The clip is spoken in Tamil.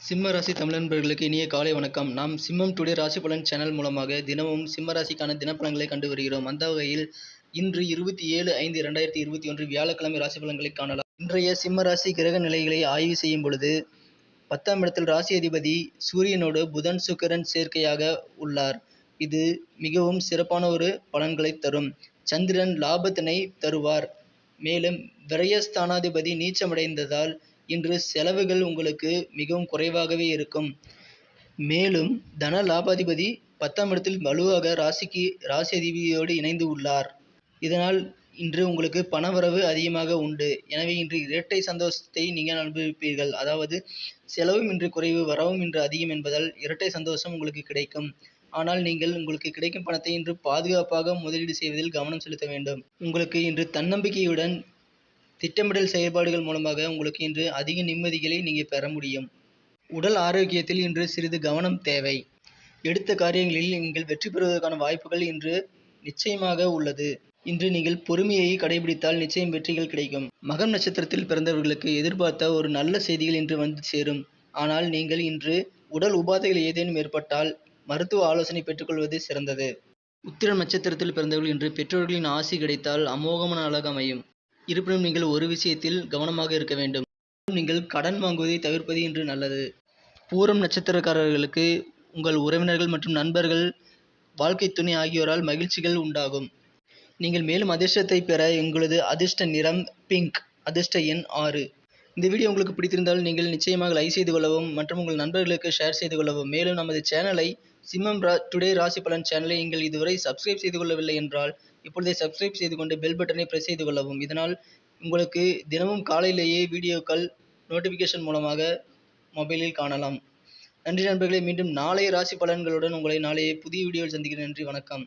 சிம்ம ராசி தமிழ் நண்பர்களுக்கு இனிய காலை வணக்கம். நாம் சிம்மம் டுடே ராசி பலன் சேனல் மூலமாக தினமும் சிம்ம ராசிக்கான தினப்பலன்களை கண்டு வருகிறோம். அந்த வகையில் இன்று 27/5/2021 வியாழக்கிழமை ராசி பலன்களை காணலாம். இன்றைய சிம்ம ராசி கிரக நிலைகளை ஆய்வு செய்யும் பொழுது 10ஆம் இடத்தில் ராசி அதிபதி சூரியனோடு புதன் சுக்கிரன் சேர்க்கையாக உள்ளார். இது மிகவும் சிறப்பான ஒரு பலன்களை தரும். சந்திரன் லாபத்தினை தருவார். மேலும் விரயஸ்தானாதிபதி நீச்சமடைந்ததால் இன்று செலவுகள் உங்களுக்கு மிகவும் குறைவாகவே இருக்கும். மேலும் தன லாபாதிபதி 10ஆம் இடத்தில் வலுவாக ராசி அதிபதியோடு இணைந்து உள்ளார். இதனால் இன்று உங்களுக்கு பணவரவு அதிகமாக உண்டு. எனவே இன்று இரட்டை சந்தோஷத்தை நீங்கள் அனுபவிப்பீர்கள். அதாவது செலவும் இன்று குறைவு, வரவும் இன்று அதிகம் என்பதால் இரட்டை சந்தோஷம் உங்களுக்கு கிடைக்கும். ஆனால் நீங்கள் உங்களுக்கு கிடைக்கும் பணத்தை இன்று பாதுகாப்பாக முதலீடு செய்வதில் கவனம் செலுத்த வேண்டும். உங்களுக்கு இன்று தன்னம்பிக்கையுடன் திட்டமிடல் செயல்பாடுகள் மூலமாக உங்களுக்கு இன்று அதிக நிம்மதிகளை நீங்கள் பெற முடியும். உடல் ஆரோக்கியத்தில் இன்று சிறிது கவனம் தேவை. எடுத்த காரியங்களில் நீங்கள் வெற்றி பெறுவதற்கான வாய்ப்புகள் இன்று நிச்சயமாக உள்ளது. இன்று நீங்கள் பொறுமையை கடைபிடித்தால் நிச்சயம் வெற்றிகள் கிடைக்கும். மகம் நட்சத்திரத்தில் பிறந்தவர்களுக்கு எதிர்பார்த்த ஒரு நல்ல செய்திகள் இன்று வந்து சேரும். ஆனால் நீங்கள் இன்று உடல் உபாதைகள் ஏதேனும் ஏற்பட்டால் மருத்துவ ஆலோசனை பெற்றுக்கொள்வது சிறந்தது. உத்திரம் நட்சத்திரத்தில் பிறந்தவர்கள் இன்று பெற்றோர்களின் ஆசி கிடைத்தால் அமோகமான நாளாக அமையும். இருப்பினும் நீங்கள் ஒரு விஷயத்தில் கவனமாக இருக்க வேண்டும். நீங்கள் கடன் வாங்குவதை தவிர்ப்பது இன்று நல்லது. பூரம் நட்சத்திரக்காரர்களுக்கு உங்கள் உறவினர்கள் மற்றும் நண்பர்கள், வாழ்க்கை துணை ஆகியோரால் மகிழ்ச்சிகள் உண்டாகும். நீங்கள் மேலும் அதிர்ஷ்டத்தை பெற உங்களது அதிர்ஷ்ட நிறம் பிங்க், அதிர்ஷ்ட எண் 6. இந்த வீடியோ உங்களுக்கு பிடித்திருந்தால் நீங்கள் நிச்சயமாக லைக் செய்து கொள்ளவும் மற்றும் உங்கள் நண்பர்களுக்கு ஷேர் செய்து கொள்ளவும். மேலும் நமது சேனலை சிம்மம் டுடே ராசி பலன் சேனலை நீங்கள் இதுவரை சப்ஸ்கிரைப் செய்து கொள்ளவில்லை என்றால் இப்பொழுதே சப்ஸ்கிரைப் செய்து கொண்டு பெல் பட்டனை பிரஸ் செய்து கொள்ளவும். இதனால் உங்களுக்கு தினமும் காலையிலேயே வீடியோக்கள் நோட்டிஃபிகேஷன் மூலமாக மொபைலில் காணலாம். நன்றி நண்பர்களே. மீண்டும் நாளைய ராசி பலன்களுடன் உங்களை நாளைய புதிய வீடியோவில் சந்திக்கிறேன். நன்றி, வணக்கம்.